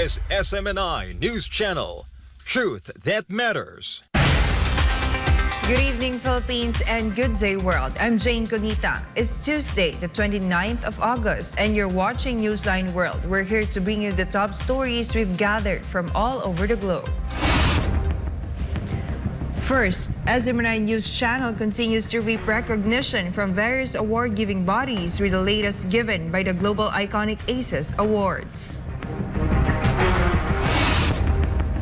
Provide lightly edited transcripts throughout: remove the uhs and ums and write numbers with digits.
is SMNI News Channel. Truth that matters. Good evening, Philippines, and good day, world. I'm Jayne Codnita. It's Tuesday, the 29th of August, and you're watching Newsline World. We're here to bring you the top stories we've gathered from all over the globe. First, SMNI News Channel continues to reap recognition from various award-giving bodies, with the latest given by the Global Iconic Aces Awards.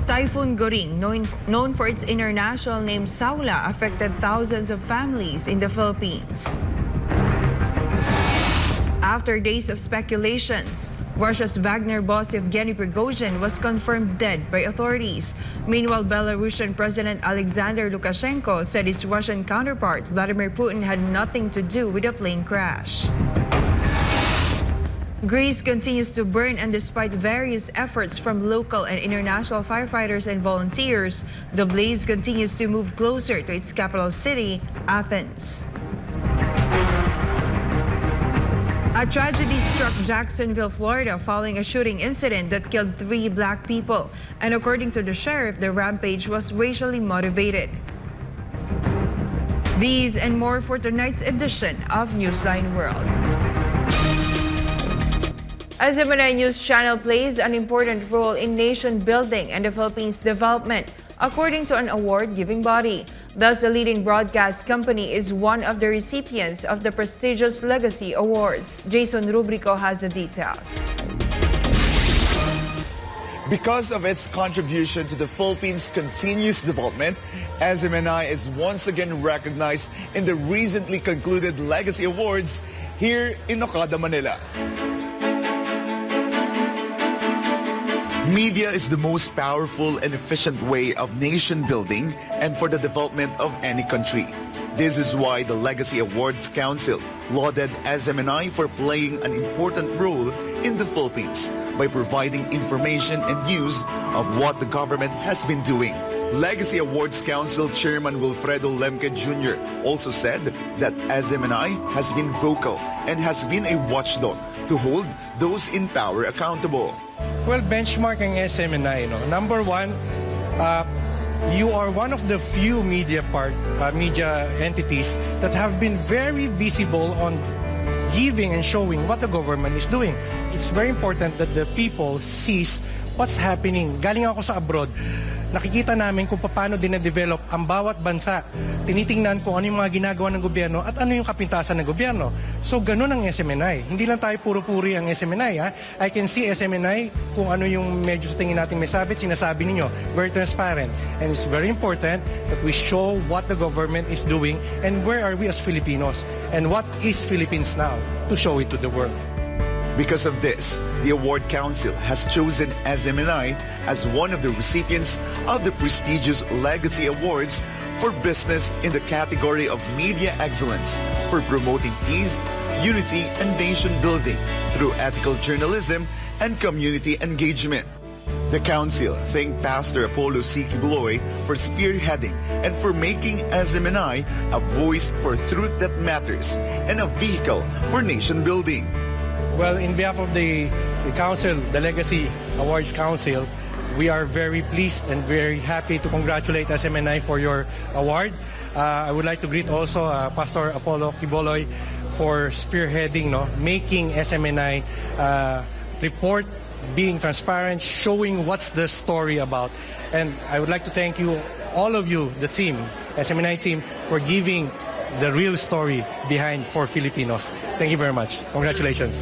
Typhoon Goring, known for its international name Saula, affected thousands of families in the Philippines. After days of speculations, Russia's Wagner boss Yevgeny Prigozhin was confirmed dead by authorities. Meanwhile, Belarusian President Alexander Lukashenko said his Russian counterpart Vladimir Putin had nothing to do with the plane crash. Greece continues to burn, and despite various efforts from local and international firefighters and volunteers, the blaze continues to move closer to its capital city, Athens. A tragedy struck Jacksonville, Florida, following a shooting incident that killed 3 black people. And according to the sheriff, the rampage was racially motivated. These and more for tonight's edition of Newsline World. SMNI News Channel plays an important role in nation building and the Philippines' development, according to an award-giving body. Thus, the leading broadcast company is one of the recipients of the prestigious Legacy Awards. Jason Rubrico has the details. Because of its contribution to the Philippines' continuous development, SMNI is once again recognized in the recently concluded Legacy Awards here in Okada, Manila. Media is the most powerful and efficient way of nation building and for the development of any country. This is why the Legacy Awards Council lauded SMNI for playing an important role in the Philippines by providing information and news of what the government has been doing. Legacy Awards Council Chairman Wilfredo Lemke Jr. also said that SMNI has been vocal and has been a watchdog to hold those in power accountable. Well, benchmarking SMNI, number one, you are one of the few media entities that have been very visible on giving and showing what the government is doing. It's very important that the people sees what's happening. Galing ako sa abroad, nakikita namin kung paano dinadevelop ang bawat bansa. Tinitingnan kung ano yung mga ginagawa ng gobyerno at ano yung kapintasan ng gobyerno. So ganun ang SMNI. Hindi lang tayo puro-puri ang SMNI. I can see SMNI kung ano yung medyo sa tingin natin may sabit, sinasabi ninyo. Very transparent. And it's very important that we show what the government is doing and where are we as Filipinos and what is Philippines now to show it to the world. Because of this, the Award Council has chosen SMNI as one of the recipients of the prestigious Legacy Awards for business in the category of media excellence for promoting peace, unity, and nation building through ethical journalism and community engagement. The Council thanked Pastor Apollo C. Kibuloy for spearheading and for making SMNI a voice for truth that matters and a vehicle for nation building. Well, in behalf of the Council, the Legacy Awards Council, we are very pleased and very happy to congratulate SMNI for your award. I would like to greet also Pastor Apollo Kibuloy for spearheading, making SMNI report, being transparent, showing what's the story about. And I would like to thank you, all of you, the team, SMNI team, for giving the real story behind for Filipinos. Thank you very much. Congratulations.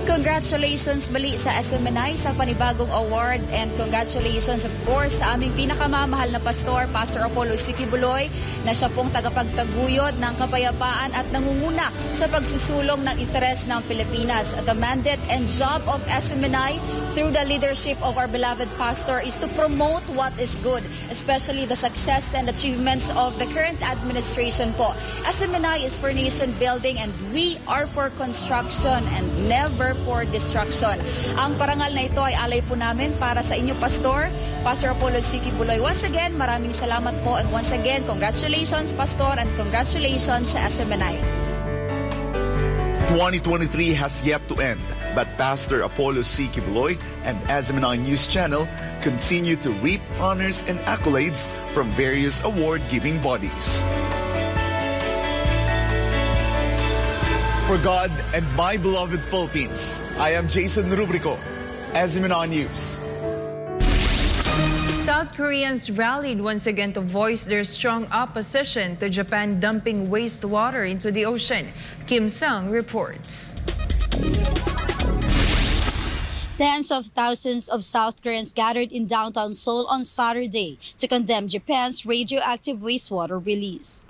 Congratulations muli sa SMNI sa panibagong award, and congratulations of course sa aming pinakamamahal na pastor, Pastor Apollo C. Kibuloy, na siya pong tagapagtaguyod ng kapayapaan at nangunguna sa pagsusulong ng interes ng Pilipinas. The mandate and job of SMNI through the leadership of our beloved pastor is to promote what is good, especially the success and achievements of the current administration po. SMNI is for nation building and we are for construction and never for destruction. Ang parangal na ito ay alay po namin para sa inyo, Pastor, Pastor Apollo C. Kibuloy. Once again, maraming salamat po, and once again, congratulations, Pastor, and congratulations sa SMNI. 2023 has yet to end, But Pastor Apollo C. Kibuloy and SMNI News Channel continue to reap honors and accolades from various award-giving bodies. For God and my beloved Philippines, I am Jason Rubrico, SMNI News. South Koreans rallied once again to voice their strong opposition to Japan dumping wastewater into the ocean. Kim Sung reports. Tens of thousands of South Koreans gathered in downtown Seoul on Saturday to condemn Japan's radioactive wastewater release.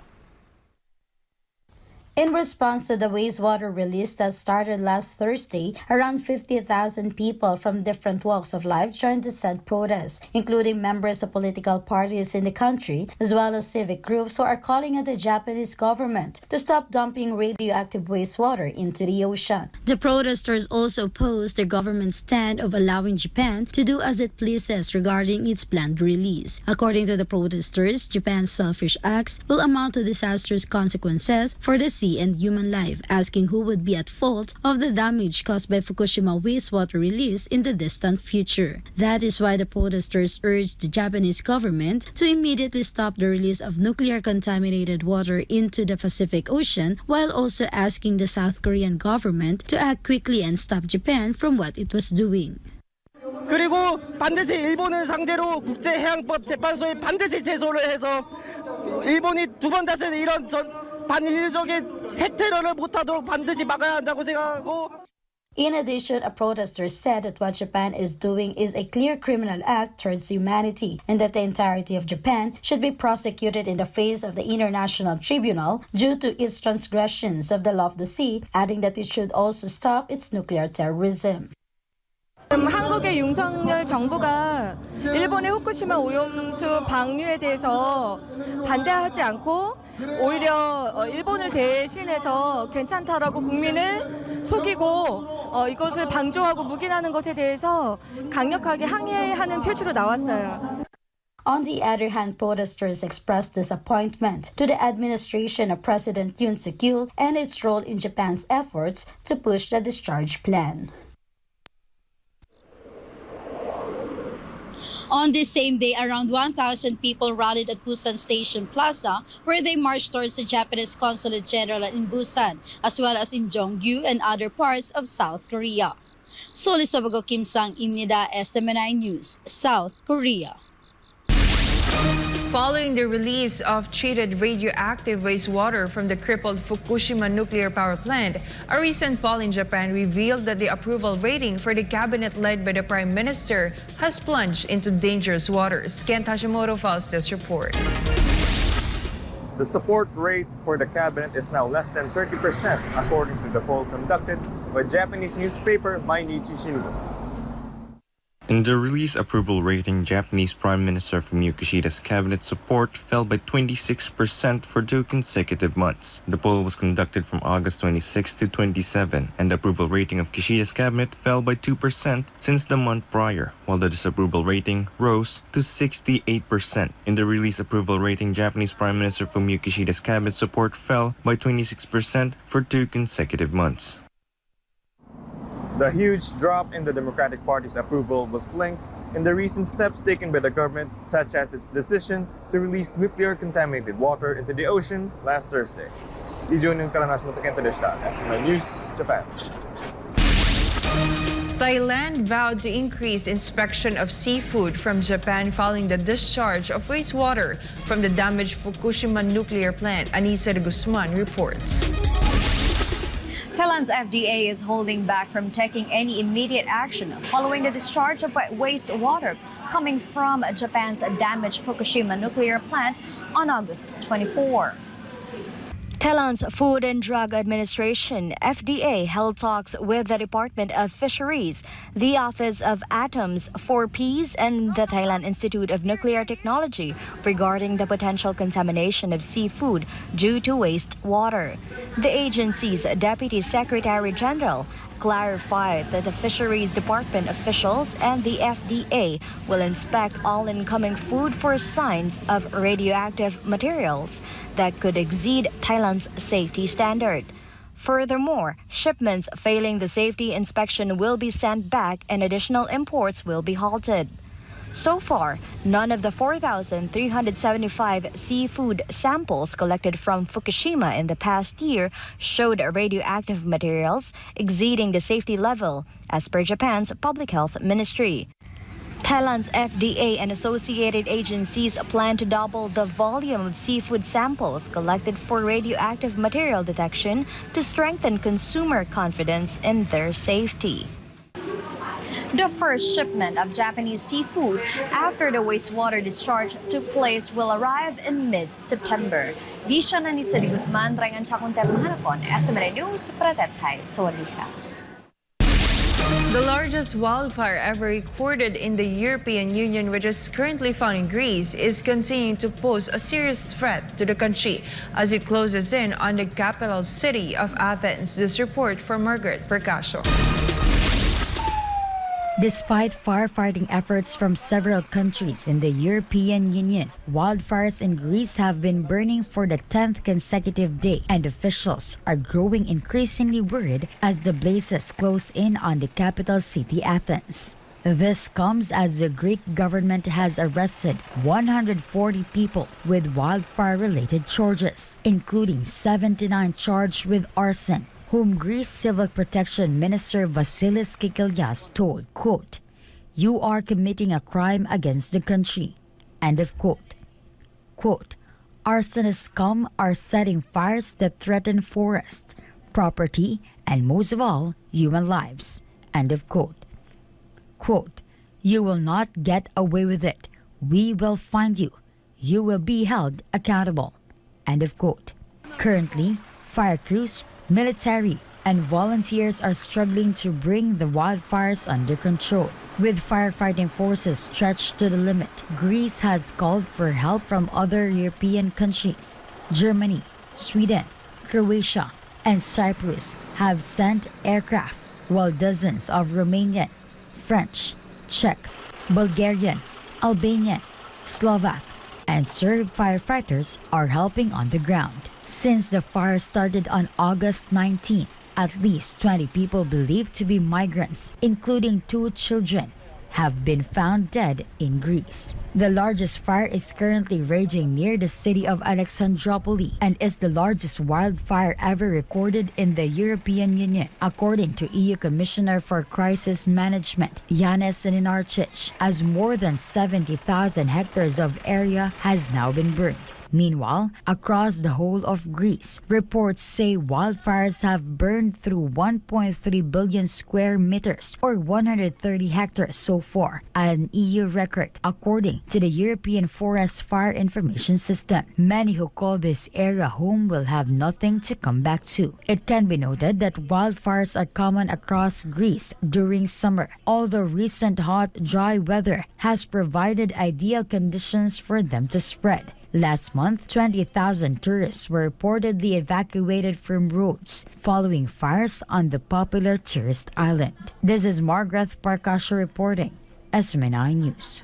In response to the wastewater release that started last Thursday, around 50,000 people from different walks of life joined the said protest, including members of political parties in the country, as well as civic groups who are calling on the Japanese government to stop dumping radioactive wastewater into the ocean. The protesters also opposed the government's stand of allowing Japan to do as it pleases regarding its planned release. According to the protesters, Japan's selfish acts will amount to disastrous consequences for the sea and human life, asking who would be at fault of the damage caused by Fukushima wastewater release in the distant future. That is why the protesters urged the Japanese government to immediately stop the release of nuclear-contaminated water into the Pacific Ocean, while also asking the South Korean government to act quickly and stop Japan from what it was doing. 그리고 반드시 일본을 상대로 국제해양법 재판소에 반드시 제소를 해서 일본이 두 번 다시 이런 반인류적인 핵테러를 못하도록 반드시 막아야 한다고 생각하고. In addition, a protester said that what Japan is doing is a clear criminal act towards humanity and that the entirety of Japan should be prosecuted in the face of the International Tribunal due to its transgressions of the law of the sea, adding that it should also stop its nuclear terrorism. 한국의 윤석열 정부가 일본의 후쿠시마 오염수 방류에 대해서 반대하지 않고 오히려 일본을 대신해서 괜찮다라고 국민을 속이고 이것을 방조하고 묵인하는 것에 대해서 강력하게 항의하는 표시로 나왔어요. On the other hand, protesters expressed disappointment to the administration of President Yoon Suk-yeol and its role in Japan's efforts to push the discharge plan. On this same day, around 1,000 people rallied at Busan Station Plaza, where they marched towards the Japanese Consulate General in Busan, as well as in Jongju and other parts of South Korea. Solisabago Kim Sang-imnida, SMNI News, South Korea. Following the release of treated radioactive wastewater from the crippled Fukushima nuclear power plant, a recent poll in Japan revealed that the approval rating for the cabinet led by the Prime Minister has plunged into dangerous waters. Ken Hashimoto files this report. The support rate for the cabinet is now less than 30%, according to the poll conducted by Japanese newspaper Mainichi Shimbun. In the release approval rating, Japanese Prime Minister Fumio Kishida's cabinet support fell by 26% for 2 consecutive months. The poll was conducted from August 26 to 27, and the approval rating of Kishida's cabinet fell by 2% since the month prior, while the disapproval rating rose to 68%. In the release approval rating, Japanese Prime Minister Fumio Kishida's cabinet support fell by 26% for 2 consecutive months. The huge drop in the Democratic Party's approval was linked in the recent steps taken by the government, such as its decision to release nuclear-contaminated water into the ocean last Thursday. Ijon Karanas Motakenta Deshita, SMNI News, Japan. Thailand vowed to increase inspection of seafood from Japan following the discharge of wastewater from the damaged Fukushima nuclear plant. Anissa de Guzman reports. Thailand's FDA is holding back from taking any immediate action following the discharge of wastewater coming from Japan's damaged Fukushima nuclear plant on August 24. Thailand's Food and Drug Administration, FDA, held talks with the Department of Fisheries, the Office of Atoms for Peace, and the Thailand Institute of Nuclear Technology regarding the potential contamination of seafood due to wastewater. The agency's Deputy Secretary General clarified that the Fisheries Department officials and the FDA will inspect all incoming food for signs of radioactive materials that could exceed Thailand's safety standard. Furthermore, shipments failing the safety inspection will be sent back and additional imports will be halted. So far, none of the 4,375 seafood samples collected from Fukushima in the past year showed radioactive materials exceeding the safety level, as per Japan's Public Health Ministry. Thailand's FDA and associated agencies plan to double the volume of seafood samples collected for radioactive material detection to strengthen consumer confidence in their safety. The first shipment of Japanese seafood after the wastewater discharge took place will arrive in mid-September. Di siya na ni Sidi Guzman, Rangan Chakunter Mahanapon, SMNI News, Pratetay, Solika. The largest wildfire ever recorded in the European Union, which is currently found in Greece, is continuing to pose a serious threat to the country as it closes in on the capital city of Athens. This report from Margaret Percasio. Despite firefighting efforts from several countries in the European Union, wildfires in Greece have been burning for the 10th consecutive day, and officials are growing increasingly worried as the blazes close in on the capital city, Athens. This comes as the Greek government has arrested 140 people with wildfire-related charges, including 79 charged with arson, whom Greece Civil Protection Minister Vasilis Kikilias told, quote, "You are committing a crime against the country," end of quote. Quote, "Arsonists are setting fires that threaten forest, property, and most of all, human lives," end of quote. Quote, "You will not get away with it. We will find you. You will be held accountable," end of quote. Currently, fire crews, military, and volunteers are struggling to bring the wildfires under control. With firefighting forces stretched to the limit, Greece has called for help from other European countries. Germany, Sweden, Croatia, and Cyprus have sent aircraft, while dozens of Romanian, French, Czech, Bulgarian, Albanian, Slovak, and Serb firefighters are helping on the ground. Since the fire started on August 19th, at least 20 people believed to be migrants, including 2 children, have been found dead in Greece. The largest fire is currently raging near the city of Alexandroupolis and is the largest wildfire ever recorded in the European Union, according to EU Commissioner for Crisis Management, Yanis Nenarčič, as more than 70,000 hectares of area has now been burned. Meanwhile, across the whole of Greece, reports say wildfires have burned through 1.3 billion square meters or 130 hectares so far, an EU record, according to the European Forest Fire Information System. Many who call this area home will have nothing to come back to. It can be noted that wildfires are common across Greece during summer, although recent hot, dry weather has provided ideal conditions for them to spread. Last month, 20,000 tourists were reportedly evacuated from roads following fires on the popular tourist island. This is Margaret Percasio reporting, SMNI News.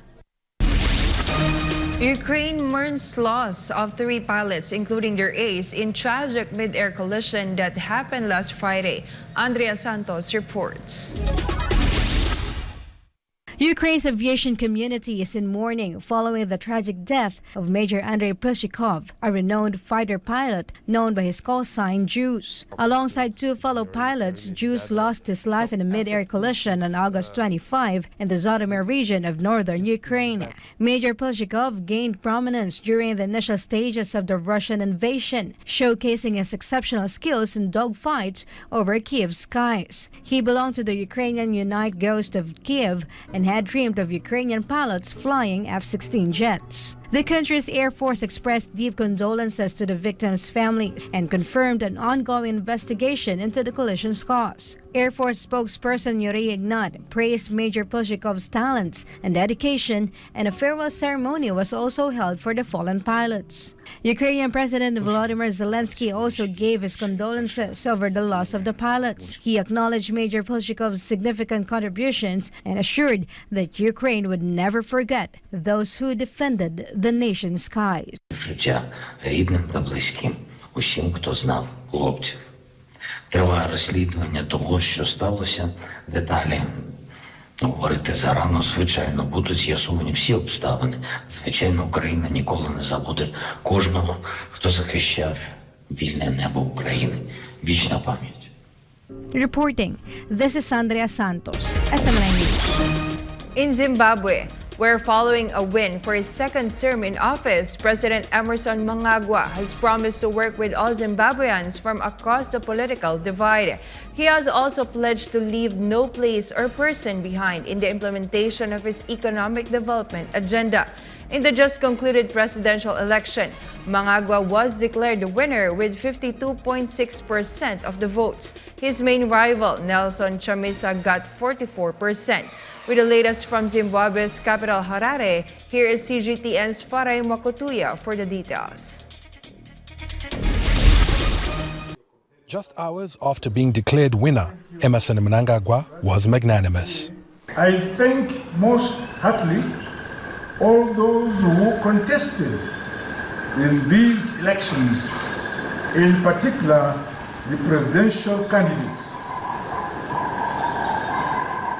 Ukraine mourns loss of 3 pilots, including their ace, in tragic mid-air collision that happened last Friday. Andrea Santos reports. Ukraine's aviation community is in mourning following the tragic death of Major Andrei Pleshikov, a renowned fighter pilot known by his call sign Juice. Alongside 2 fellow pilots, Juice lost his life in a mid-air collision on August 25 in the Zhytomyr region of northern Ukraine. Major Pleshikov gained prominence during the initial stages of the Russian invasion, showcasing his exceptional skills in dogfights over Kiev's skies. He belonged to the Ukrainian Unite Ghost of Kiev and had dreamed of Ukrainian pilots flying F-16 jets. The country's Air Force expressed deep condolences to the victims' families and confirmed an ongoing investigation into the collision's cause. Air Force spokesperson Yuri Ignat praised Major Pleshikov's talents and dedication, and a farewell ceremony was also held for the fallen pilots. Ukrainian President Volodymyr Zelensky also gave his condolences over the loss of the pilots. He acknowledged Major Pleshikov's significant contributions and assured that Ukraine would never forget those who defended the nation's skies. Життя рідним та близьким, усім, хто знав хлопців. Триває розслідування того, що сталося. Деталі говорити зарано. Звичайно, будуть з'ясовані всі обставини. Звичайно, Україна ніколи не забуде кожного, хто захищав вільне небо України. Вічна пам'ять. Reporting, this is Andrea Santos, SMNI News. In Zimbabwe, where following a win for his second term in office, President Emerson Mnangagwa has promised to work with all Zimbabweans from across the political divide. He has also pledged to leave no place or person behind in the implementation of his economic development agenda. In the just concluded presidential election, Mnangagwa was declared the winner with 52.6% of the votes. His main rival, Nelson Chamisa, got 44%. With the latest from Zimbabwe's capital, Harare, here is CGTN's Faray Makutuya for the details. Just hours after being declared winner, Emerson Mnangagwa was magnanimous. I thank most heartily all those who contested in these elections, in particular the presidential candidates.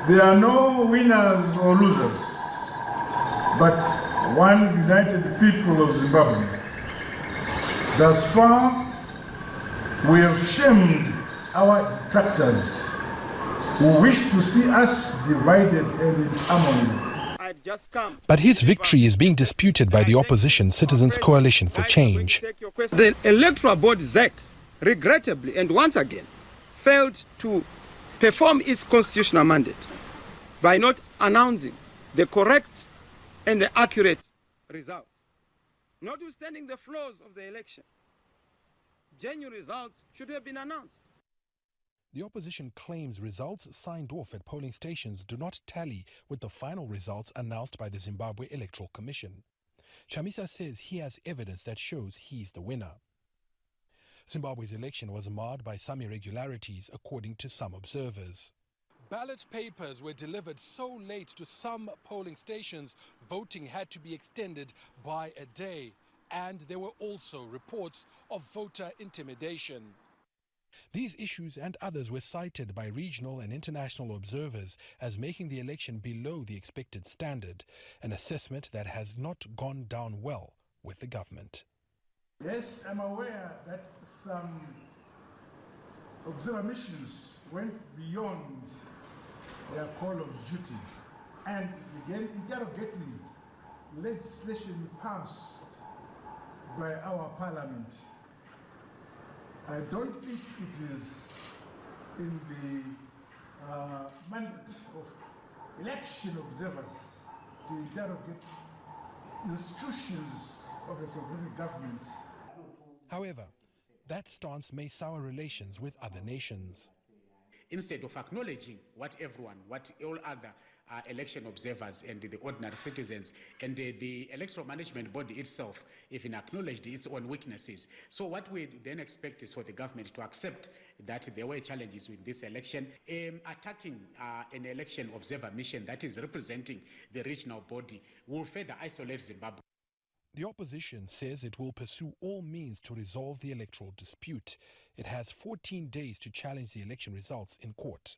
There are no winners or losers, but one united people of Zimbabwe. Thus far, we have shamed our detractors who wish to see us divided and in harmony. But his victory is being disputed by the opposition Citizens Coalition for Change. The electoral board, ZEC, regrettably and once again failed to perform its constitutional mandate by not announcing the correct and the accurate results. Notwithstanding the flaws of the election, genuine results should have been announced. The opposition claims results signed off at polling stations do not tally with the final results announced by the Zimbabwe Electoral Commission. Chamisa says he has evidence that shows he's the winner. Zimbabwe's election was marred by some irregularities, according to some observers. Ballot papers were delivered so late to some polling stations, voting had to be extended by a day. And there were also reports of voter intimidation. These issues and others were cited by regional and international observers as making the election below the expected standard, an assessment that has not gone down well with the government. Yes, I'm aware that some observer missions went beyond their call of duty and began interrogating legislation passed by our parliament. I don't think it is in the mandate of election observers to interrogate institutions of a sovereign government. However, that stance may sour relations with other nations. Instead of acknowledging what all other election observers and the ordinary citizens and the electoral management body itself even acknowledged its own weaknesses. So what we then expect is for the government to accept that there were challenges with this election. Attacking an election observer mission that is representing the regional body will further isolate Zimbabwe. The opposition says it will pursue all means to resolve the electoral dispute. It has 14 days to challenge the election results in court.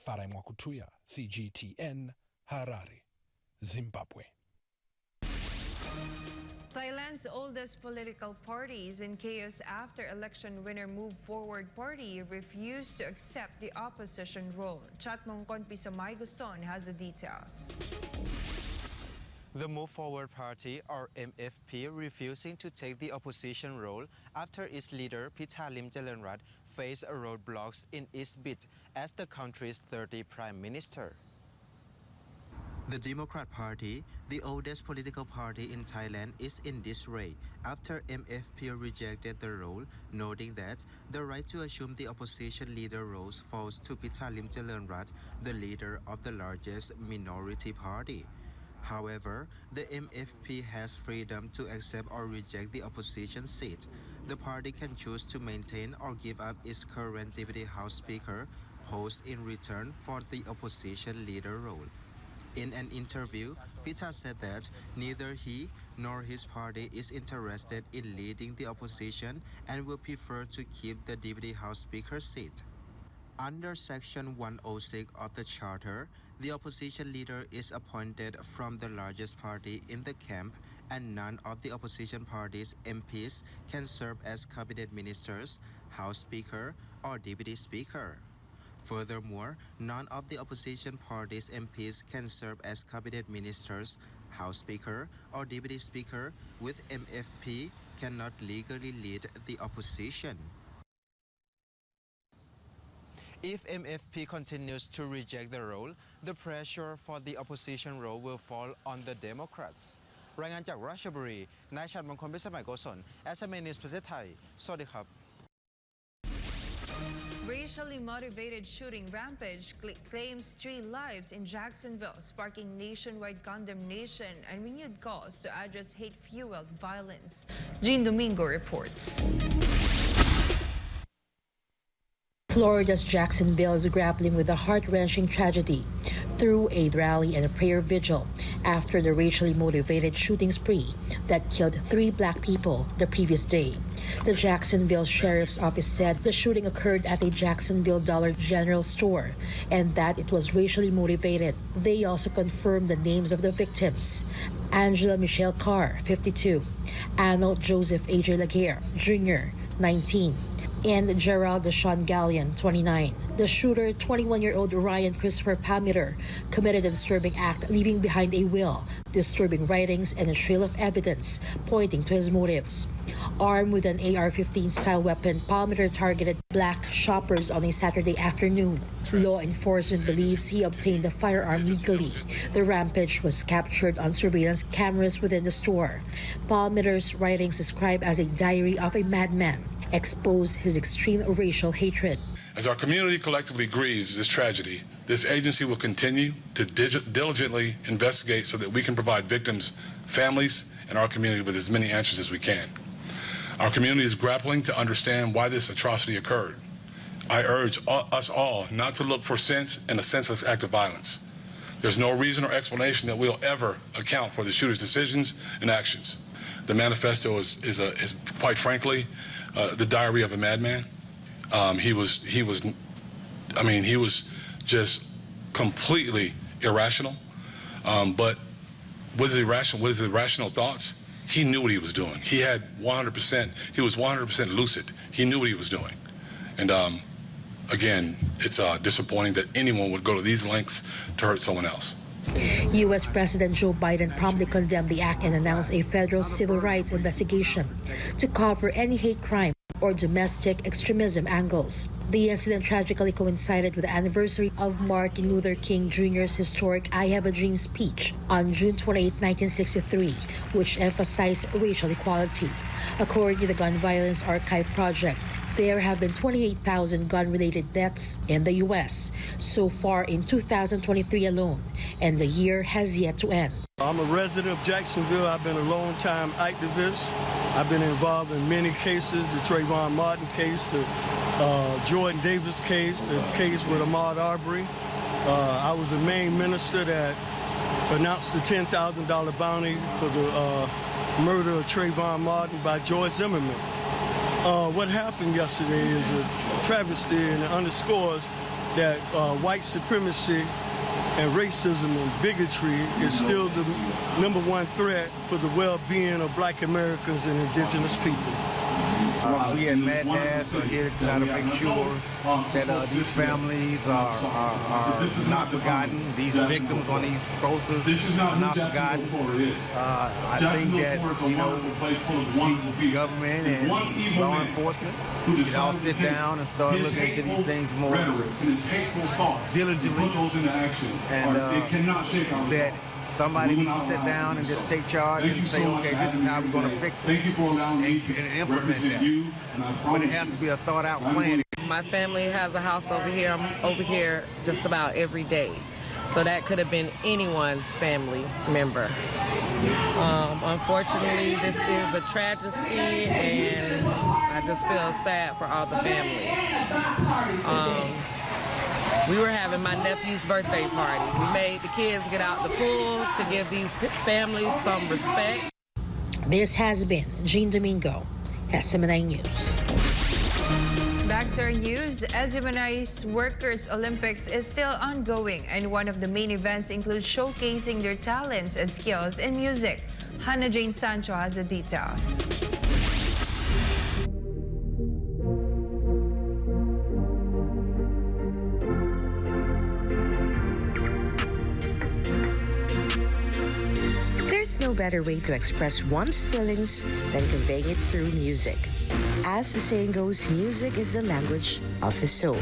Faray Makutuya, CGTN, Harare, Zimbabwe. Thailand's oldest political party is in chaos after election winner Move Forward Party refused to accept the opposition role. Chatmongkon Pisamay Guson has the details. The Move Forward Party, or MFP, refusing to take the opposition role after its leader Pitalim Jalanrat faced roadblocks in its bid as the country's 30th Prime Minister. The Democrat Party, the oldest political party in Thailand, is in disarray after MFP rejected the role, noting that the right to assume the opposition leader roles falls to Pitalim Jalanrat, the leader of the largest minority party. However, the MFP has freedom to accept or reject the opposition seat. The party can choose to maintain or give up its current Deputy House Speaker post in return for the opposition leader role. In an interview, Pita said that neither he nor his party is interested in leading the opposition and will prefer to keep the Deputy House Speaker's seat. Under Section 106 of the Charter, the opposition leader is appointed from the largest party in the camp, and none of the opposition party's MPs can serve as cabinet ministers, House Speaker, or Deputy Speaker. Furthermore, none of the opposition party's MPs can serve as cabinet ministers, House Speaker, or Deputy Speaker, with MFP cannot legally lead the opposition. If MFP continues to reject the role, the pressure for the opposition role will fall on the Democrats. รายงานจากราชบุรี นายชัดมงคลพิสมัยโกศล SMNI News ประเทศไทย สวัสดีครับ Racially motivated shooting rampage claims 3 lives in Jacksonville, sparking nationwide condemnation and renewed calls to address hate-fueled violence. Jayne Domingo reports. Florida's Jacksonville is grappling with a heart-wrenching tragedy through a rally and a prayer vigil after the racially motivated shooting spree that killed 3 black people the previous day. The Jacksonville Sheriff's Office said the shooting occurred at a Jacksonville Dollar General store and that it was racially motivated. They also confirmed the names of the victims: Angela Michelle Carr, 52, Arnold Joseph A.J. Laguerre, Jr., 19, and Gerald Deshaun Gallion, 29. The shooter, 21-year-old Ryan Christopher Palmeter, committed a disturbing act, leaving behind a will, disturbing writings, and a trail of evidence pointing to his motives. Armed with an AR-15 style weapon, Palmeter targeted black shoppers on a Saturday afternoon. Law enforcement believes he obtained the firearm legally. The rampage was captured on surveillance cameras within the store. Palmeter's writings, described as a diary of a madman, expose his extreme racial hatred. As our community collectively grieves this tragedy, this agency will continue to diligently investigate so that we can provide victims, families, and our community with as many answers as we can. Our community is grappling to understand why this atrocity occurred. I urge us all not to look for sense in a senseless act of violence. There's no reason or explanation that we'll ever account for the shooter's decisions and actions. The manifesto is quite frankly, the diary of a madman. He was just completely irrational. But with his irrational thoughts, he knew what he was doing. He was 100% lucid. He knew what he was doing. And again, it's disappointing that anyone would go to these lengths to hurt someone else. U.S. President Joe Biden promptly condemned the act and announced a federal civil rights investigation to cover any hate crime or domestic extremism angles. The incident tragically coincided with the anniversary of Martin Luther King Jr.'s historic I Have a Dream speech on June 28, 1963, which emphasized racial equality. According to the Gun Violence Archive Project, there have been 28,000 gun-related deaths in the U.S. so far in 2023 alone, and the year has yet to end. I'm a resident of Jacksonville. I've been a long-time activist. I've been involved in many cases, the Trayvon Martin case, the Jordan Davis case, the case with Ahmaud Arbery. I was the main minister that announced the $10,000 bounty for the murder of Trayvon Martin by George Zimmerman. What happened yesterday is a travesty, and it underscores that white supremacy and racism and bigotry is still the #1 threat for the well-being of black Americans and indigenous people. We at MadNass are here to try to make sure that these families are not forgotten. These victims on these posters are not forgotten. I think that, the government and law enforcement should all sit down and start looking into these things more diligently, and that somebody needs to sit down and just take charge and say, okay, this is how we're going to fix it and implement that. But it has to be a thought-out plan. My family has a house over here. I'm over here just about every day. So that could have been anyone's family member. Unfortunately, this is a tragedy, and I just feel sad for all the families. we were having my nephew's birthday party. We made the kids get out the pool to give these families some respect. This has been Jayne Domingo, SMNI News. Back to our news, SMNI's Workers' Olympics is still ongoing, and one of the main events includes showcasing their talents and skills in music. Hannah Jane Sancho has the details. There's no better way to express one's feelings than conveying it through music. As the saying goes, music is the language of the soul.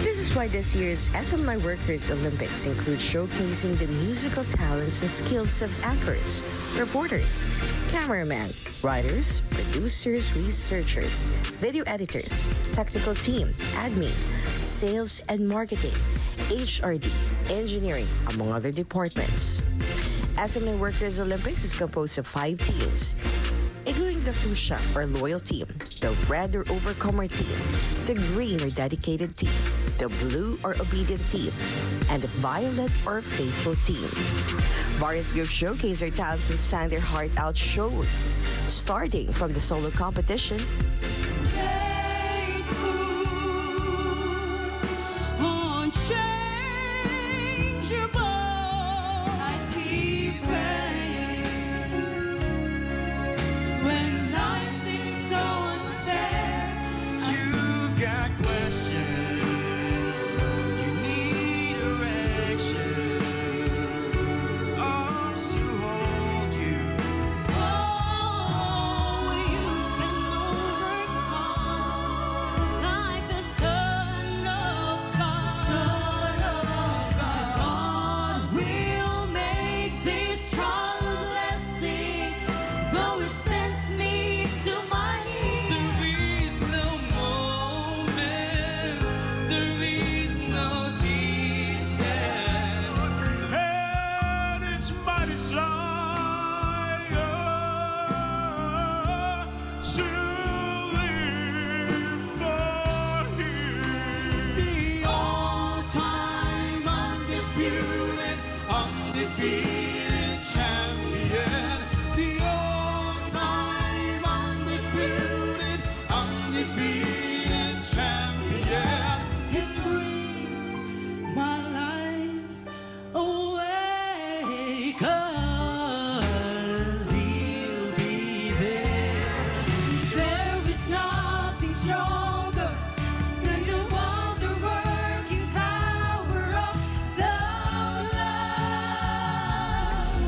This is why this year's SMNI Workers Olympics include showcasing the musical talents and skills of anchors, reporters, cameramen, writers, producers, researchers, video editors, technical team, admin, sales and marketing, HRD, engineering, among other departments. SMNI Workers Olympics is composed of 5 teams, including the Fuchsia or loyal team, the red or overcomer team, the green or dedicated team, the blue or obedient team, and the violet or faithful team. Various groups showcase their talents and sang their heart out show, starting from the solo competition,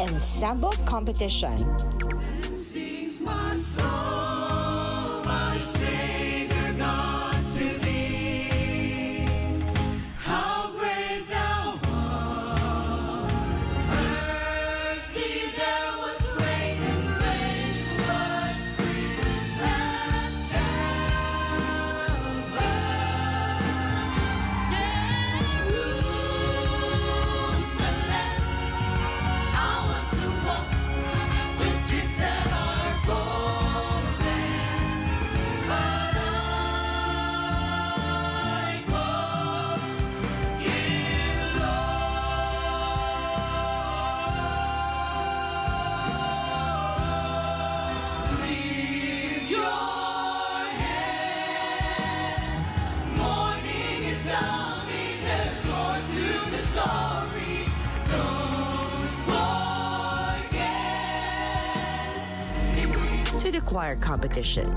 ensemble competition. Sings my soul, my Savior God, to thee. How great thou art. Mercy there was great and grace was free at Calvary. Jerusalem, I want to walk the streets that are golden, but I walk in love. Leave your head. Morning is coming. There's more to the story. Don't forget. To the choir competition.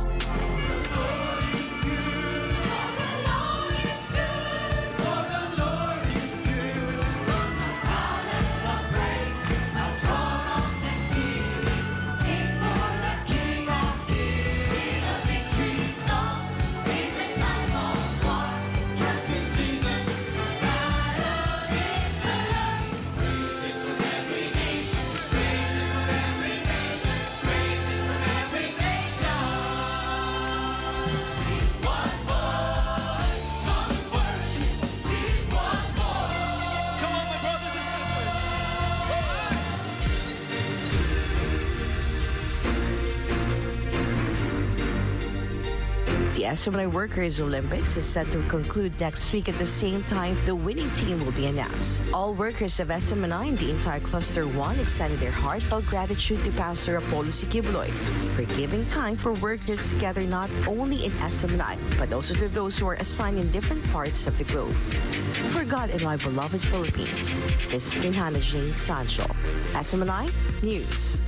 SMNI Workers Olympics is set to conclude next week. At the same time, the winning team will be announced. All workers of SMNI in the entire Cluster 1 extended their heartfelt gratitude to Pastor Apollo Sikibuloy for giving time for workers to gather not only in SMNI, but also to those who are assigned in different parts of the globe. For God and my beloved Philippines, this is Hannah Jayne Sancho, SMNI News.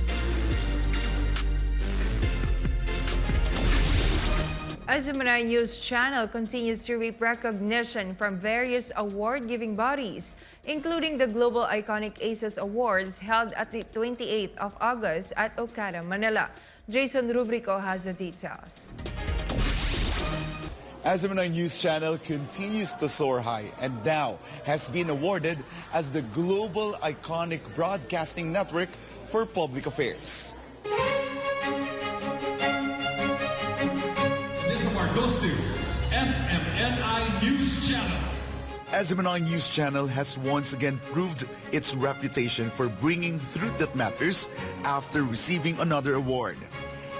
SMNI News Channel continues to reap recognition from various award-giving bodies, including the Global Iconic Aces Awards held at the 28th of August at Okada, Manila. Jason Rubrico has the details. SMNI News Channel continues to soar high and now has been awarded as the Global Iconic Broadcasting Network for Public Affairs. Goes to SMNI News Channel. SMNI News Channel has once again proved its reputation for bringing truth that matters after receiving another award.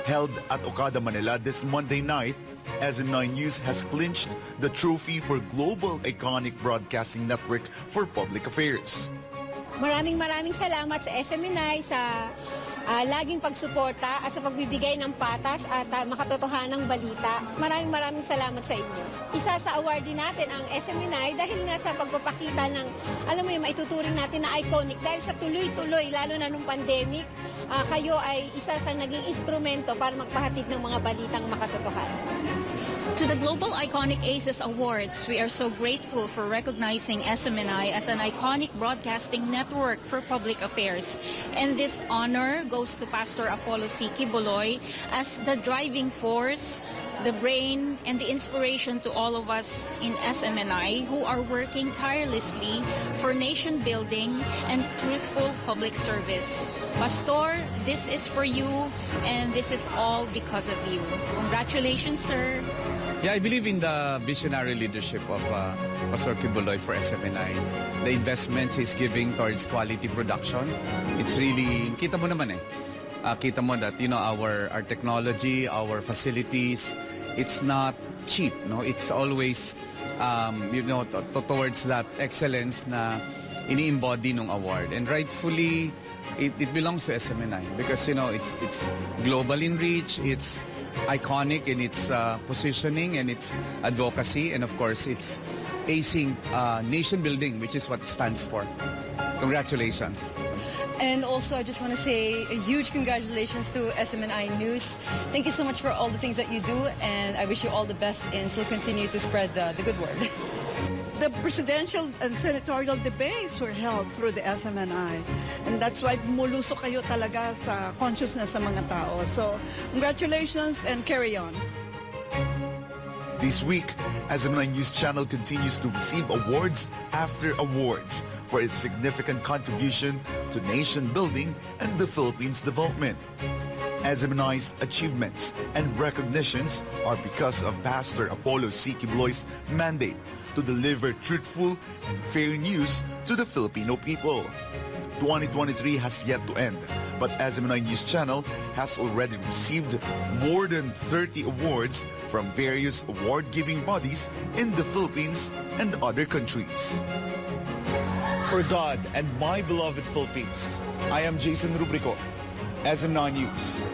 Held at Okada, Manila this Monday night, SMNI News has clinched the trophy for Global Iconic Broadcasting Network for Public Affairs. Maraming salamat sa SMNI sa laging pagsuporta at sa pagbibigay ng patas at makatotohanang balita. Maraming salamat sa inyo. Isa sa award din natin ang SMNI dahil nga sa pagpapakita ng, alam mo yung maituturing natin na iconic dahil sa tuloy-tuloy, lalo na nung pandemic, kayo ay isa sa naging instrumento para magpahatid ng mga balitang makatotohanan. To the Global Iconic Aces Awards, we are so grateful for recognizing SMNI as an iconic broadcasting network for public affairs. And this honor goes to Pastor Apollo Sikibuloy as the driving force, the brain, and the inspiration to all of us in SMNI who are working tirelessly for nation building and truthful public service. Pastor, this is for you, and this is all because of you. Congratulations, sir. Yeah, I believe in the visionary leadership of Pastor Kibuloy for SMNI. The investments he's giving towards quality production, it's really, kita mo naman kita mo that, our technology, our facilities, it's not cheap, no? It's always, towards that excellence na ini-embody nung award. And rightfully, it belongs to SMNI because, it's global in reach, it's iconic in its positioning and its advocacy, and of course it's acing nation building, which is what it stands for. Congratulations. And also I just want to say a huge congratulations to SMNI News. Thank you so much for all the things that you do, and I wish you all the best and still continue to spread the good word. The presidential and senatorial debates were held through the SMNI. And that's why bumulusok kayo talaga sa consciousness ng mga tao. So, congratulations and carry on. This week, SMNI News Channel continues to receive awards after awards for its significant contribution to nation building and the Philippines' development. SMNI's achievements and recognitions are because of Pastor Apollo Sikibuloy's mandate to deliver truthful and fair news to the Filipino people. 2023 has yet to end, but SMNI News Channel has already received more than 30 awards from various award-giving bodies in the Philippines and other countries. For God and my beloved Philippines, I am Jason Rubrico, SMNI News.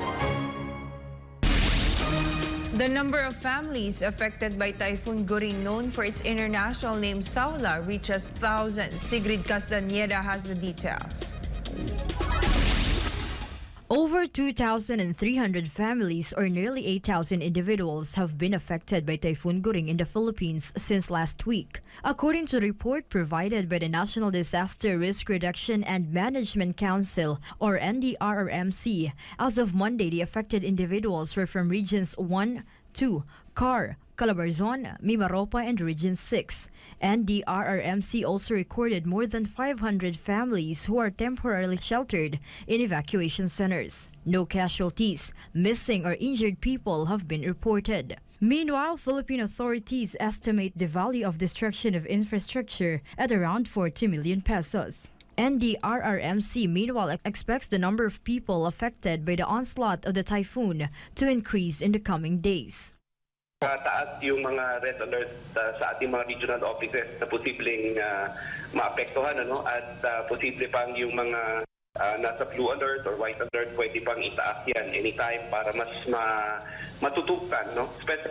The number of families affected by Typhoon Goring, known for its international name Saula, reaches thousands. Sigrid Castañeda has the details. Over 2,300 families, or nearly 8,000 individuals, have been affected by Typhoon Goring in the Philippines since last week. According to a report provided by the National Disaster Risk Reduction and Management Council, or NDRMMC, as of Monday, the affected individuals were from Regions 1, 2, Car, Calabarzon, Mimaropa, and Region 6. NDRRMC also recorded more than 500 families who are temporarily sheltered in evacuation centers. No casualties, missing, or injured people have been reported. Meanwhile, Philippine authorities estimate the value of destruction of infrastructure at around 40 million pesos. NDRRMC meanwhile expects the number of people affected by the onslaught of the typhoon to increase in the coming days. Taas yung mga red alert sa ating mga regional offices na posibleng maapektuhan, at posible pang yung mga nasa blue alert or white alert, pwede pang itaas yan anytime para mas matutukan, especially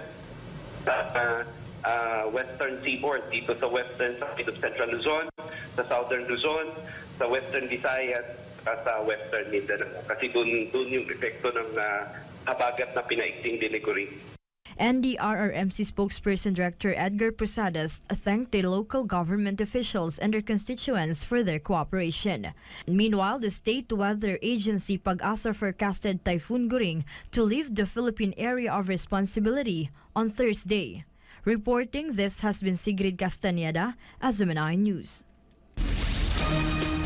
western seaboard, dito sa western side of Central Luzon, sa southern Luzon, sa western Visayas, at sa western Mindanao. Kasi dun yung epekto ng habagat na pinaiksing delivery. NDRMMC spokesperson Director Edgar Posadas thanked the local government officials and their constituents for their cooperation. Meanwhile, the State Weather Agency Pag-asa forecasted Typhoon Goring to leave the Philippine area of responsibility on Thursday. Reporting this has been Sigrid Castañeda, SMNI News.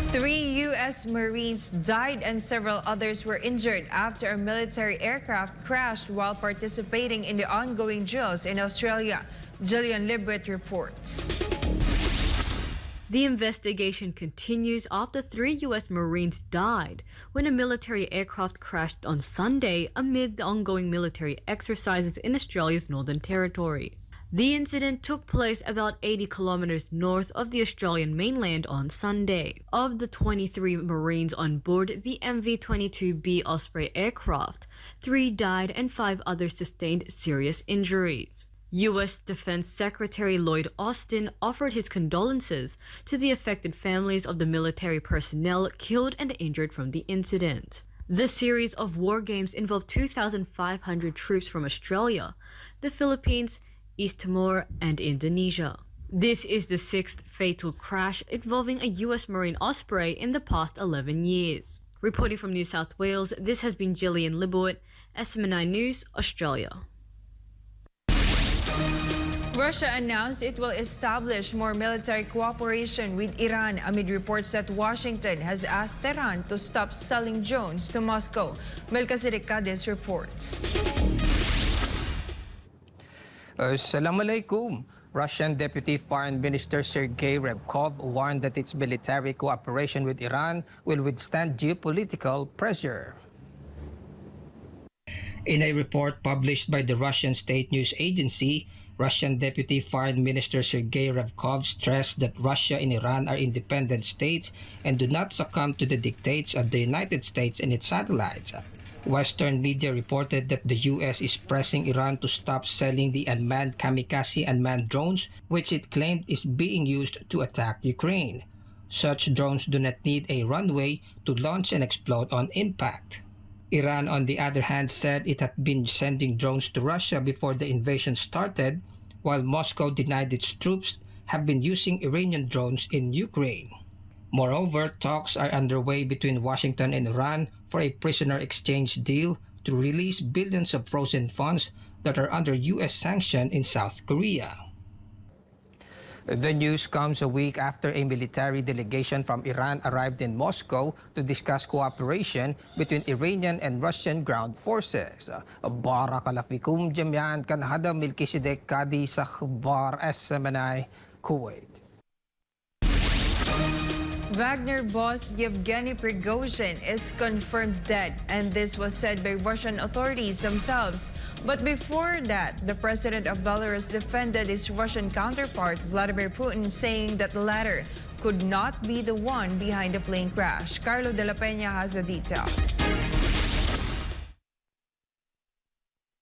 3 U.S. Marines died and several others were injured after a military aircraft crashed while participating in the ongoing drills in Australia. Jillian Libet reports. The investigation continues after 3 U.S. Marines died when a military aircraft crashed on Sunday amid the ongoing military exercises in Australia's Northern Territory. The incident took place about 80 kilometers north of the Australian mainland on Sunday. Of the 23 Marines on board the MV-22B Osprey aircraft, 3 died and 5 others sustained serious injuries. U.S. Defense Secretary Lloyd Austin offered his condolences to the affected families of the military personnel killed and injured from the incident. The series of war games involved 2,500 troops from Australia, the Philippines, East Timor, and Indonesia. This is the 6th fatal crash involving a U.S. Marine Osprey in the past 11 years. Reporting from New South Wales, this has been Jillian Libet, SMNI News, Australia. Russia announced it will establish more military cooperation with Iran amid reports that Washington has asked Tehran to stop selling drones to Moscow. Melchizedek Cadiz reports. Assalamualaikum. Russian Deputy Foreign Minister Sergei Ryabkov warned that its military cooperation with Iran will withstand geopolitical pressure. In a report published by the Russian state news agency, Russian Deputy Foreign Minister Sergei Ryabkov stressed that Russia and Iran are independent states and do not succumb to the dictates of the United States and its satellites. Western media reported that the U.S. is pressing Iran to stop selling the unmanned kamikaze unmanned drones, which it claimed is being used to attack Ukraine. Such drones do not need a runway to launch and explode on impact. Iran, on the other hand, said it had been sending drones to Russia before the invasion started, while Moscow denied its troops have been using Iranian drones in Ukraine. Moreover, talks are underway between Washington and Iran for a prisoner exchange deal to release billions of frozen funds that are under U.S. sanction in South Korea. The news comes a week after a military delegation from Iran arrived in Moscow to discuss cooperation between Iranian and Russian ground forces. Barakalafikum Jamian Kanhada Melchizedek Cadiz sa Akhbar SMNI Kuwait. Wagner boss Yevgeny Prigozhin is confirmed dead, and this was said by Russian authorities themselves. But before that, the president of Belarus defended his Russian counterpart Vladimir Putin, saying that the latter could not be the one behind the plane crash. Carlo de la Peña has the details.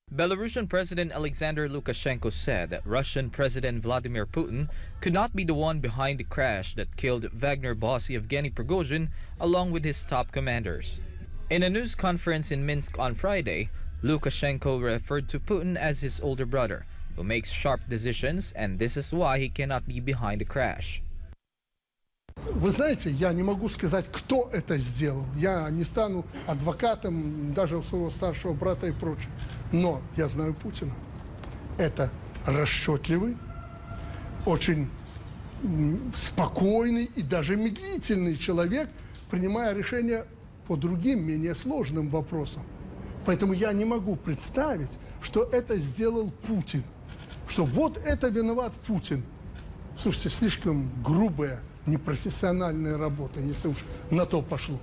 Belarusian President Alexander Lukashenko said that Russian President Vladimir Putin could not be the one behind the crash that killed Wagner boss Yevgeny Prigozhin along with his top commanders. In a news conference in Minsk on Friday, Lukashenko referred to Putin as his older brother, who makes sharp decisions, and this is why he cannot be behind the crash. Вы знаете, я не могу сказать, кто это сделал. Я не стану адвокатом даже у своего старшего брата и прочее. Но я знаю Путина. Это расчетливый, очень спокойный и даже медлительный человек, принимая решения по другим, менее сложным вопросам. Поэтому я не могу представить, что это сделал Путин. Что вот это виноват Путин. Слушайте, слишком грубая, непрофессиональная работа, если уж на то пошло.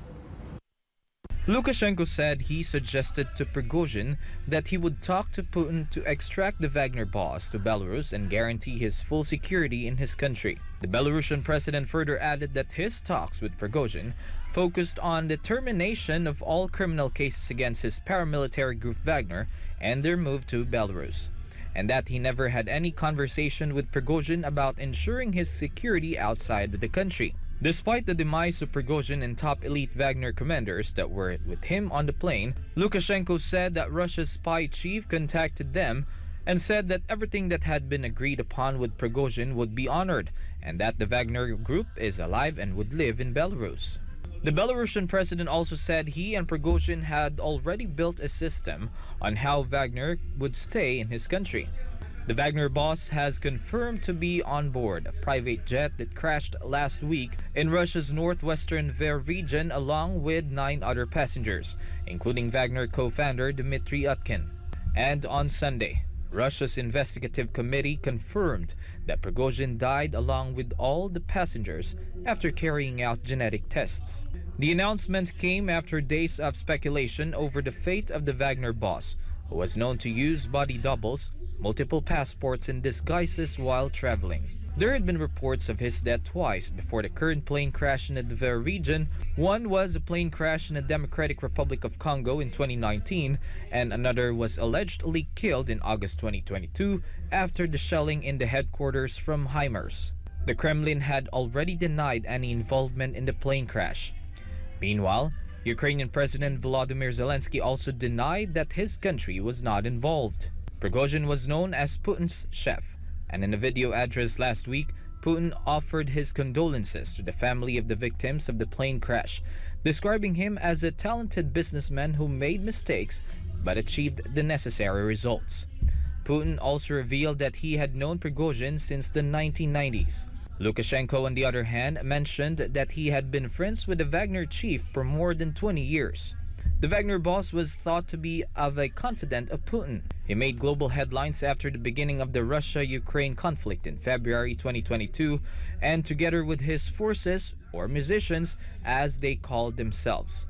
Lukashenko said he suggested to Prigozhin that he would talk to Putin to extract the Wagner boss to Belarus and guarantee his full security in his country. The Belarusian president further added that his talks with Prigozhin focused on the termination of all criminal cases against his paramilitary group Wagner and their move to Belarus, and that he never had any conversation with Prigozhin about ensuring his security outside the country. Despite the demise of Prigozhin and top elite Wagner commanders that were with him on the plane, Lukashenko said that Russia's spy chief contacted them and said that everything that had been agreed upon with Prigozhin would be honored and that the Wagner group is alive and would live in Belarus. The Belarusian president also said he and Prigozhin had already built a system on how Wagner would stay in his country. The Wagner boss has confirmed to be on board a private jet that crashed last week in Russia's northwestern Tver region along with 9 other passengers, including Wagner co-founder Dmitry Utkin. And on Sunday, Russia's investigative committee confirmed that Prigozhin died along with all the passengers after carrying out genetic tests. The announcement came after days of speculation over the fate of the Wagner boss, who was known to use body doubles, multiple passports, and disguises while traveling. There had been reports of his death twice before the current plane crash in the Davao region. One was a plane crash in the Democratic Republic of Congo in 2019, and another was allegedly killed in August 2022 after the shelling in the headquarters from HIMARS. The Kremlin had already denied any involvement in the plane crash. Meanwhile, Ukrainian President Volodymyr Zelensky also denied that his country was not involved. Prigozhin was known as Putin's chef, and in a video address last week, Putin offered his condolences to the family of the victims of the plane crash, describing him as a talented businessman who made mistakes but achieved the necessary results. Putin also revealed that he had known Prigozhin since the 1990s. Lukashenko, on the other hand, mentioned that he had been friends with the Wagner chief for more than 20 years. The Wagner boss was thought to be of a confidant of Putin. He made global headlines after the beginning of the Russia-Ukraine conflict in February 2022, and together with his forces, or musicians as they called themselves.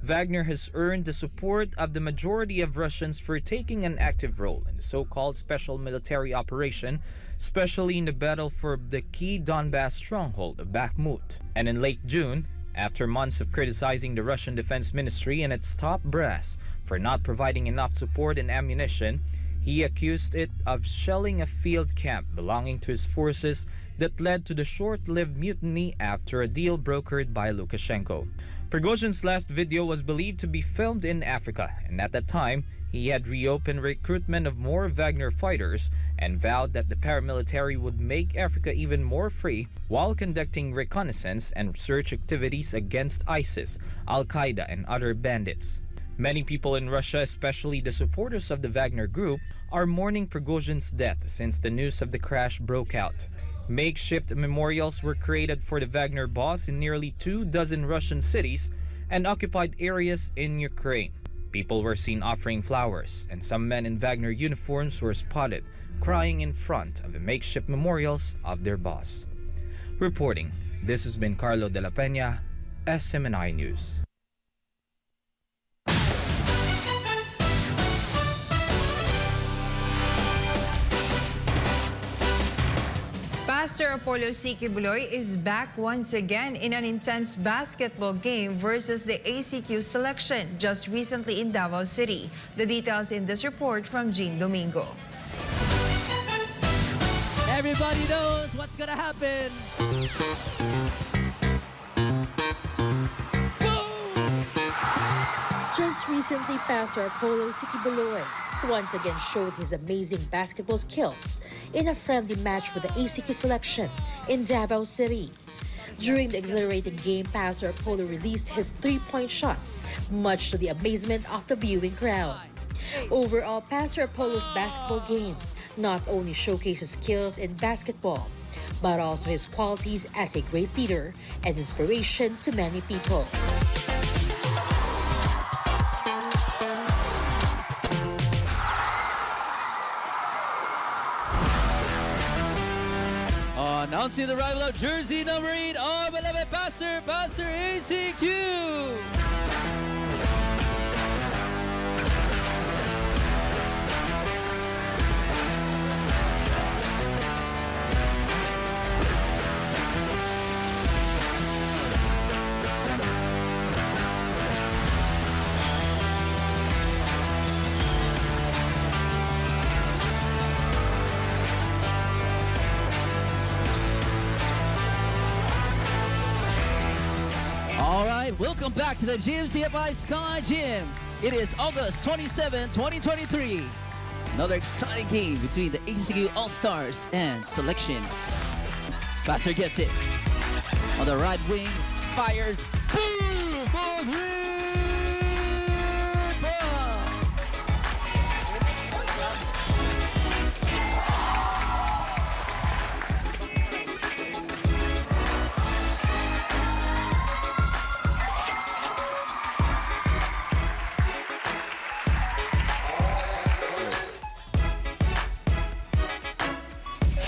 Wagner has earned the support of the majority of Russians for taking an active role in the so-called special military operation, especially in the battle for the key Donbass stronghold of Bakhmut. And in late June, after months of criticizing the Russian Defense Ministry and its top brass for not providing enough support and ammunition, he accused it of shelling a field camp belonging to his forces that led to the short-lived mutiny after a deal brokered by Lukashenko. Prigozhin's last video was believed to be filmed in Africa, and at that time, he had reopened recruitment of more Wagner fighters and vowed that the paramilitary would make Africa even more free while conducting reconnaissance and search activities against ISIS, Al-Qaeda, and other bandits. Many people in Russia, especially the supporters of the Wagner group, are mourning Prigozhin's death since the news of the crash broke out. Makeshift memorials were created for the Wagner boss in nearly 24 Russian cities and occupied areas in Ukraine. People were seen offering flowers, and some men in Wagner uniforms were spotted crying in front of the makeshift memorials of their boss. Reporting, this has been Carlo de la Peña, SMNI News. Pastor Apollo Sikibuloy is back once again in an intense basketball game versus the ACQ selection just recently in Davao City. The details in this report from Jean Domingo. Everybody knows what's gonna happen. Just recently, Pastor Apollo Sikibuloy once again showed his amazing basketball skills in a friendly match with the ACQ selection in Davao City. During the exhilarating game, Pastor Apollo released his three-point shots, much to the amazement of the viewing crowd. Overall, Pastor Apollo's basketball game not only showcases skills in basketball, but also his qualities as a great leader and inspiration to many people. Announcing the arrival of jersey number 8, our beloved Pastor ACQ. Welcome back to the GMCFI Sky Gym. It is August 27, 2023. Another exciting game between the HCQ All-Stars and Selection. Pastor gets it. On the right wing, fires. Boom! For three!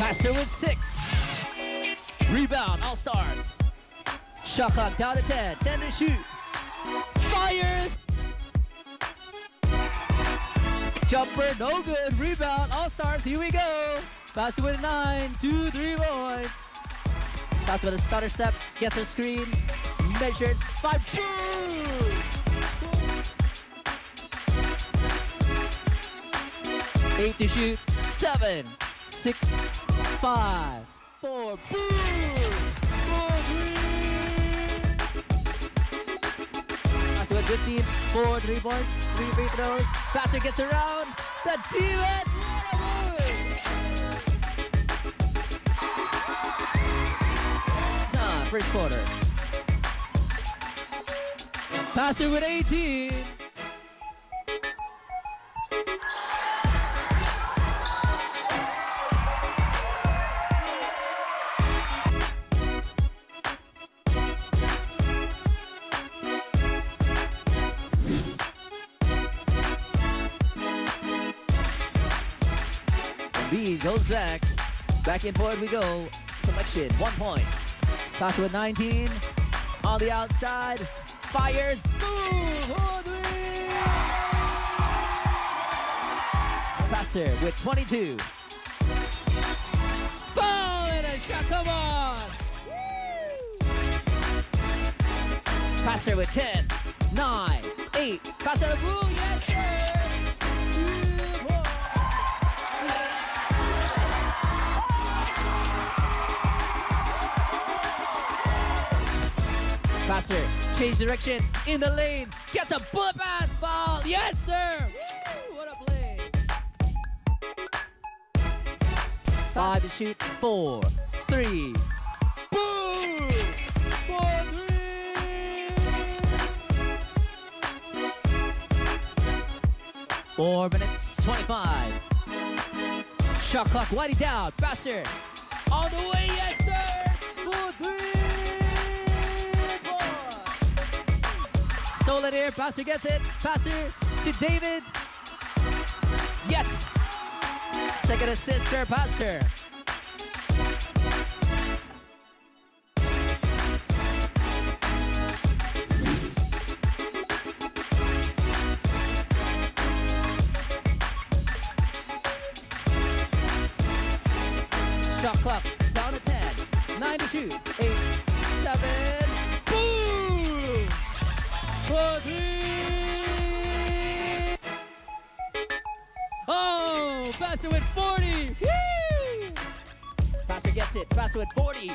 Pastor with 6. Rebound, All-Stars. Shot clock down to 10. 10 to shoot. Fires! Jumper, no good. Rebound, All-Stars. Here we go. Pastor with 9. 2, 3 points. Pastor with a stutter step. Gets a screen. Measured. 5. Boom! 8 to shoot. 7. 6, 5, 4, boom! 4, 3! Pastor with 15, 4 3 points, 3 free throws. Pastor gets around. The defense! First quarter. Pastor with 18. B goes back. Back and forward we go. Selection, 1 point. Pastor with 19. On the outside. Fired. Boom! 4-3! Pastor with 22. Ball and a shot. Come on! Pastor with 10. 9. 8. Pastor the boom. Yes, sir! Pastor, change direction in the lane, gets a bullet pass ball. Yes, sir. Woo, what a play. 5 to shoot. 4, 3. Boom! 4-3. 4 minutes 25. Shot clock winding down. Pastor on the way. Yes, sir. 4-3. Stolen here, Pastor gets it. Pastor to David. Yes! Second assist for Pastor. Shot clock down to 10. 9 to shoot. 8, 7. Boom! 4-3. Oh, Pastor with 40. Woo! Pastor gets it. Pastor with 40.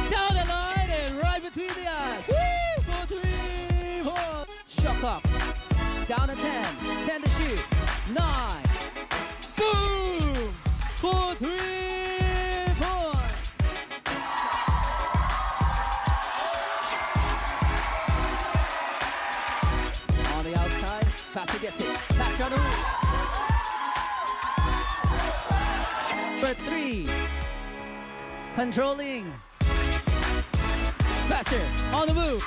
Down the line and right between the eyes. Woo! 4-3. 4. Shot clock. Down to 10. 10 to shoot. 9. Boom! 4-3. Pastor gets it. Pastor on the move. For 3. Controlling. Pastor on the move.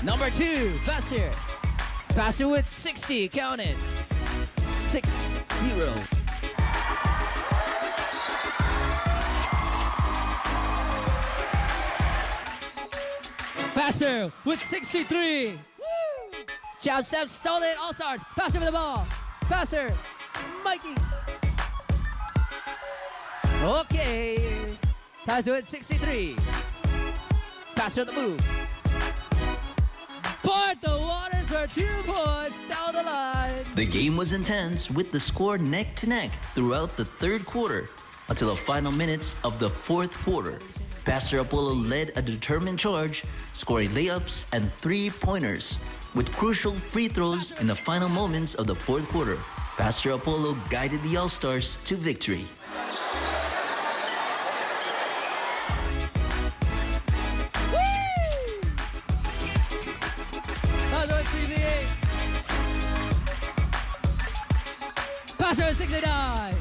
Number 2, faster. Faster with 60, count it. 60. Faster with 63. Woo! Jab step, stole it, all stars. Faster with the ball. Faster. Mikey. Okay. Faster with 63. Faster with the move. Part the waters for 2 points down the line. The game was intense with the score neck to neck throughout the third quarter until the final minutes of the fourth quarter. Pastor Apollo led a determined charge, scoring layups and 3-pointers. With crucial free throws in the final moments of the fourth quarter, Pastor Apollo guided the All-Stars to victory. Pastor at 69.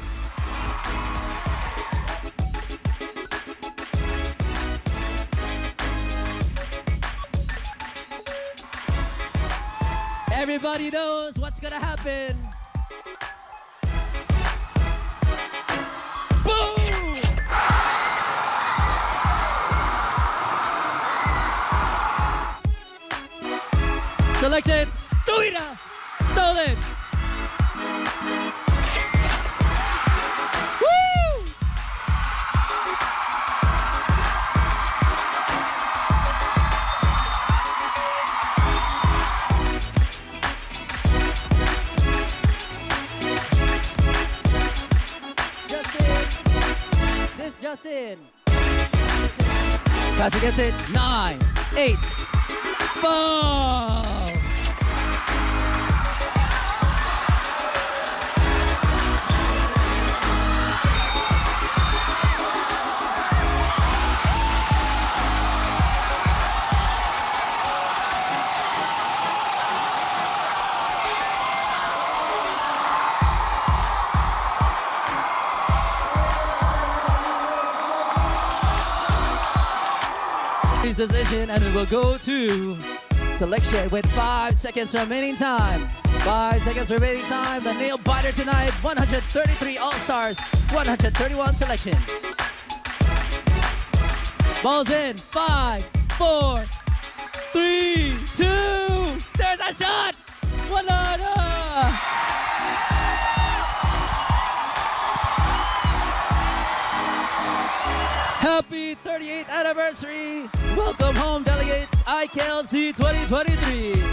Everybody knows what's gonna happen. Boom! Selected. Codnita. Stolen. Justin. Passer gets it. 9, 8. Ball. Decision, and we will go to selection with 5 seconds remaining time. 5 seconds remaining time. The nail biter tonight. 133 All-Stars, 131 selection. Ball's in. 5, 4, 3, 2. There's a shot. Wala. Happy 38th anniversary. Welcome home, delegates. IKLC 2023.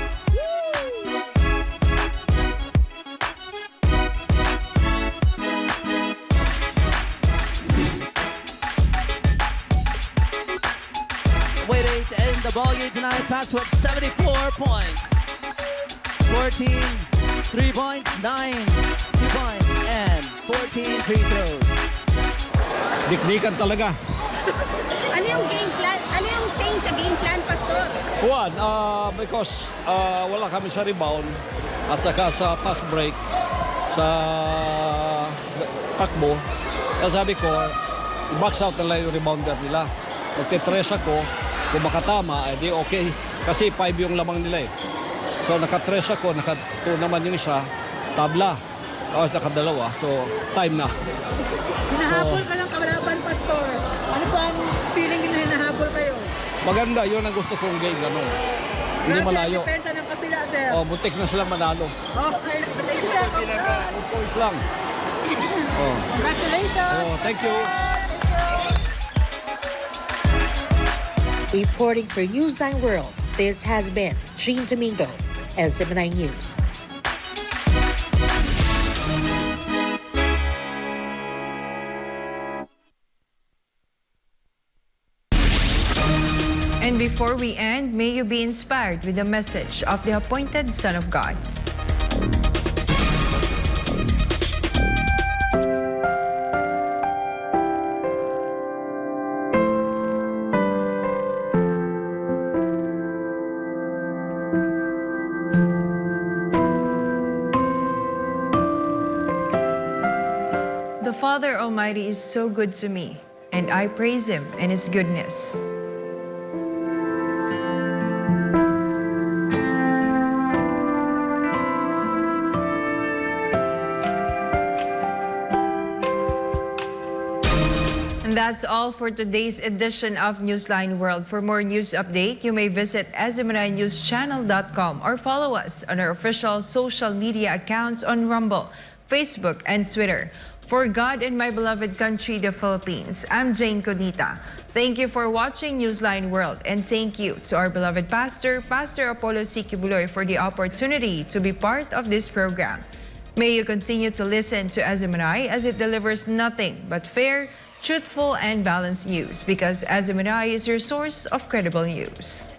Waiting to end the ball game tonight. Pass with 74 points. 14 3 points, 9 2 points, and 14 free throws. Dikdikan talaga. Ano yung game plan? Ano yung change sa game plan, Pastor? One, because wala kami sa rebound at saka sa pass break sa takbo. Kaya sabi ko, i-box out nila yung rebounder nila. Nagtitres ako, kung makatama, di okay. Kasi 5 yung lamang nila eh. So nakatres ako, naka-2 naman yung isa, tabla. Tapos nakadalawa, so time na. Hinahabol ka ng kamaraban, Pastor. Ano po ang feeling na hinahabol kayo? Maganda, yun ang gusto kong game, ano. Hindi malayo. Depensa ng kapila, sir. Oh, butik na sila manalo. Okay, thank you, sir. 2 points lang. Oh. Congratulations. Oh, thank you. Reporting for Newsline World, this has been Jayne Domingo, SMNI News. And before we end, may you be inspired with the message of the appointed Son of God. The Father Almighty is so good to me, and I praise Him and His goodness. That's all for today's edition of Newsline World. For more news update, you may visit SMNINewsChannel.com or follow us on our official social media accounts on Rumble, Facebook, and Twitter. For God and my beloved country, the Philippines, I'm Jayne Codnita. Thank you for watching Newsline World, and thank you to our beloved pastor, Pastor Apollo C. Kibuloy, for the opportunity to be part of this program. May you continue to listen to SMNI as it delivers nothing but fair, truthful, and balanced news, because SMNI is your source of credible news.